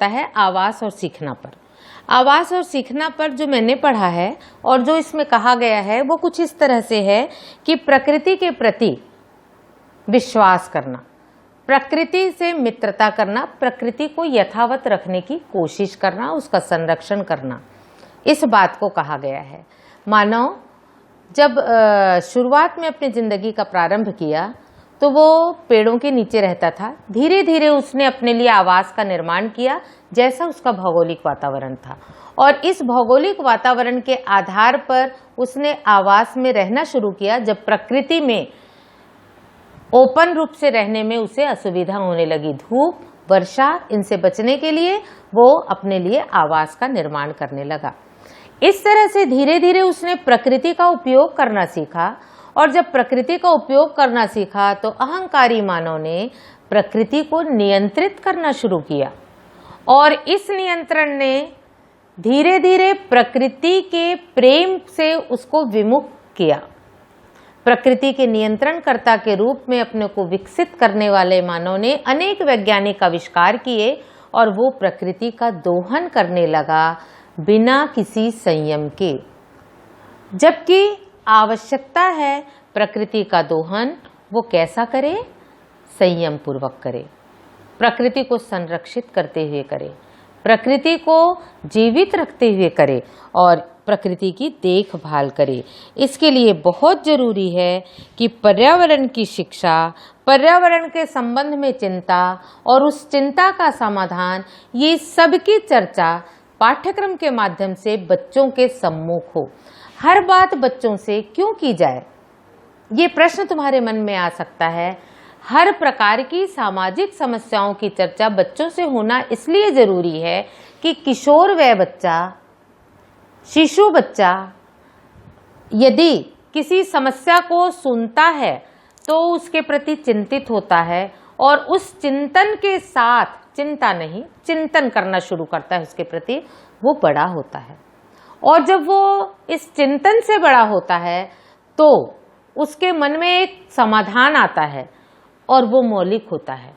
है आवास और सीखना पर। आवास और सीखना पर जो मैंने पढ़ा है और जो इसमें कहा गया है वो कुछ इस तरह से है कि प्रकृति के प्रति विश्वास करना, प्रकृति से मित्रता करना, प्रकृति को यथावत रखने की कोशिश करना, उसका संरक्षण करना, इस बात को कहा गया है। मानव जब शुरुआत में अपनी जिंदगी का प्रारंभ किया तो वो पेड़ों के नीचे रहता था। धीरे धीरे उसने अपने लिए आवास का निर्माण किया जैसा उसका भौगोलिक वातावरण था, और इस भौगोलिक वातावरण के आधार पर उसने आवास में रहना शुरू किया। जब प्रकृति में ओपन रूप से रहने में उसे असुविधा होने लगी, धूप, वर्षा, इनसे बचने के लिए वो अपने लिए आवास का निर्माण करने लगा। इस तरह से धीरे धीरे उसने प्रकृति का उपयोग करना सीखा, और जब प्रकृति का उपयोग करना सीखा तो अहंकारी मानव ने प्रकृति को नियंत्रित करना शुरू किया, और इस नियंत्रण ने धीरे धीरे प्रकृति के प्रेम से उसको विमुख किया। प्रकृति के नियंत्रणकर्ता के रूप में अपने को विकसित करने वाले मानव ने अनेक वैज्ञानिक आविष्कार किए, और वो प्रकृति का दोहन करने लगा बिना किसी संयम के। जबकि आवश्यकता है प्रकृति का दोहन, वो कैसा करे? संयम पूर्वक करे, प्रकृति को संरक्षित करते हुए करे, प्रकृति को जीवित रखते हुए करे और प्रकृति की देखभाल करे। इसके लिए बहुत जरूरी है कि पर्यावरण की शिक्षा, पर्यावरण के संबंध में चिंता और उस चिंता का समाधान, ये सबकी चर्चा पाठ्यक्रम के माध्यम से बच्चों के सम्मुख हो। हर बात बच्चों से क्यों की जाए, ये प्रश्न तुम्हारे मन में आ सकता है। हर प्रकार की सामाजिक समस्याओं की चर्चा बच्चों से होना इसलिए जरूरी है कि किशोर वय बच्चा, शिशु बच्चा यदि किसी समस्या को सुनता है तो उसके प्रति चिंतित होता है, और उस चिंतन के साथ, चिंता नहीं, चिंतन करना शुरू करता है उसके प्रति, वो बड़ा होता है। और जब वो इस चिंतन से बड़ा होता है तो उसके मन में एक समाधान आता है, और वो मौलिक होता है।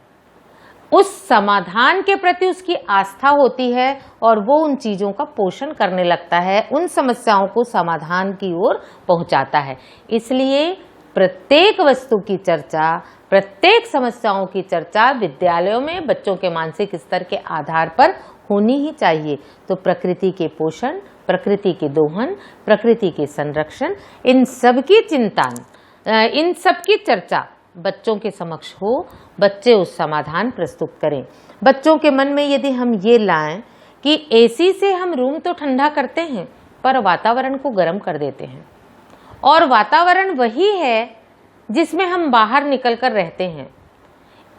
उस समाधान के प्रति उसकी आस्था होती है, और वो उन चीज़ों का पोषण करने लगता है, उन समस्याओं को समाधान की ओर पहुंचाता है। इसलिए प्रत्येक वस्तु की चर्चा, प्रत्येक समस्याओं की चर्चा विद्यालयों में बच्चों के मानसिक स्तर के आधार पर होनी ही चाहिए। तो प्रकृति के पोषण, प्रकृति के दोहन, प्रकृति के संरक्षण, इन सब की चिंता, इन सब की चर्चा बच्चों के समक्ष हो, बच्चे उस समाधान प्रस्तुत करें। बच्चों के मन में यदि हम ये लाएं कि एसी से हम रूम तो ठंडा करते हैं पर वातावरण को गर्म कर देते हैं, और वातावरण वही है जिसमें हम बाहर निकलकर रहते हैं।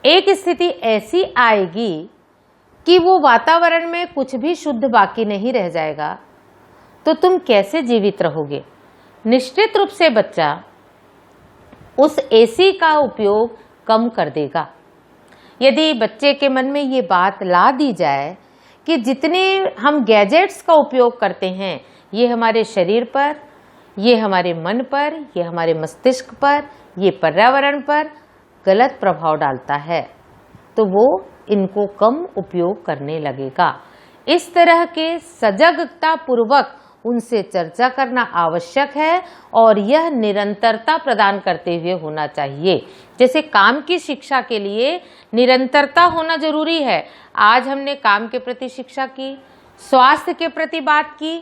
एक स्थिति ऐसी आएगी कि वो वातावरण में कुछ भी शुद्ध बाकी नहीं रह जाएगा, तो तुम कैसे जीवित रहोगे? निश्चित रूप से बच्चा उस एसी का उपयोग कम कर देगा। यदि बच्चे के मन में ये बात ला दी जाए कि जितने हम गैजेट्स का उपयोग करते हैं, ये हमारे शरीर पर, ये हमारे मन पर, ये हमारे मस्तिष्क पर, ये पर्यावरण पर गलत प्रभाव डालता है, तो वो इनको कम उपयोग करने लगेगा। इस तरह के सजगता पूर्वक उनसे चर्चा करना आवश्यक है, और यह निरंतरता प्रदान करते हुए होना चाहिए। जैसे काम की शिक्षा के लिए निरंतरता होना जरूरी है। आज हमने काम के प्रति शिक्षा की, स्वास्थ्य के प्रति बात की,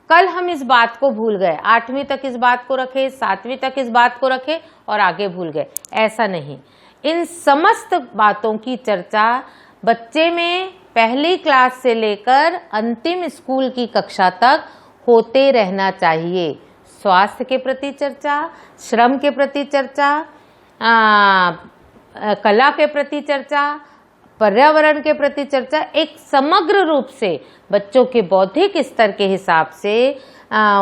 कल हम इस बात को भूल गए, 8वीं तक इस बात को रखे, 7वीं तक इस बात को रखे और आगे भूल गए। ऐसा नहीं, इन समस्त बातों की चर्चा बच्चे में पहली क्लास से लेकर अंतिम स्कूल की कक्षा तक होते रहना चाहिए। स्वास्थ्य के प्रति चर्चा, श्रम के प्रति चर्चा, कला के प्रति चर्चा, पर्यावरण के प्रति चर्चा, एक समग्र रूप से बच्चों के बौद्धिक स्तर के हिसाब से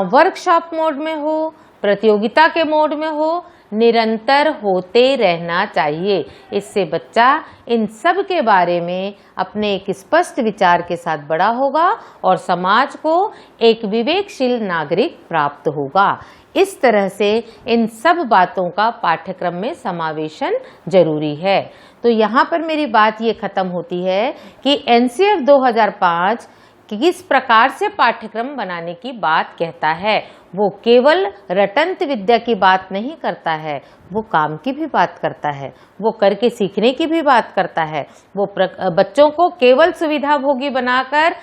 वर्कशॉप मोड में हो, प्रतियोगिता के मोड में हो, निरंतर होते रहना चाहिए। इससे बच्चा इन सब के बारे में अपने एक स्पष्ट विचार के साथ बड़ा होगा और समाज को एक विवेकशील नागरिक प्राप्त होगा। इस तरह से इन सब बातों का पाठ्यक्रम में समावेशन जरूरी है। तो यहाँ पर मेरी बात ये खत्म होती है कि एनसीएफ 2005 किस प्रकार से पाठ्यक्रम बनाने की बात कहता है। वो केवल रटंत विद्या की बात नहीं करता है, वो काम की भी बात करता है, वो करके सीखने की भी बात करता है। वो बच्चों को केवल सुविधा भोगी बनाकर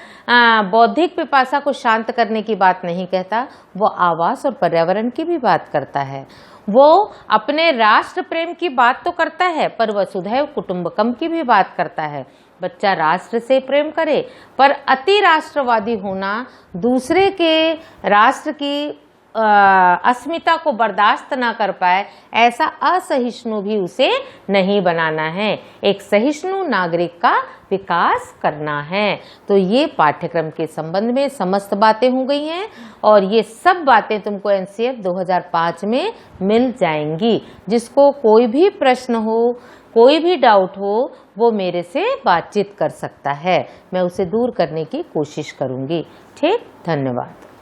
बौद्धिक पिपासा को शांत करने की बात नहीं कहता, वो आवास और पर्यावरण की भी बात करता है। वो अपने राष्ट्र प्रेम की बात तो करता है, पर वसुधैव कुटुंबकम की भी बात करता है। बच्चा राष्ट्र से प्रेम करे, पर अति राष्ट्रवादी होना, दूसरे के राष्ट्र की अस्मिता को बर्दाश्त ना कर पाए, ऐसा असहिष्णु भी उसे नहीं बनाना है। एक सहिष्णु नागरिक का विकास करना है। तो ये पाठ्यक्रम के संबंध में समस्त बातें हो गई हैं और ये सब बातें तुमको एनसीएफ 2005 में मिल जाएंगी। जिसको कोई भी प्रश्न हो, कोई भी डाउट हो, वो मेरे से बातचीत कर सकता है। मैं उसे दूर करने की कोशिश करूंगी। ठीक, धन्यवाद।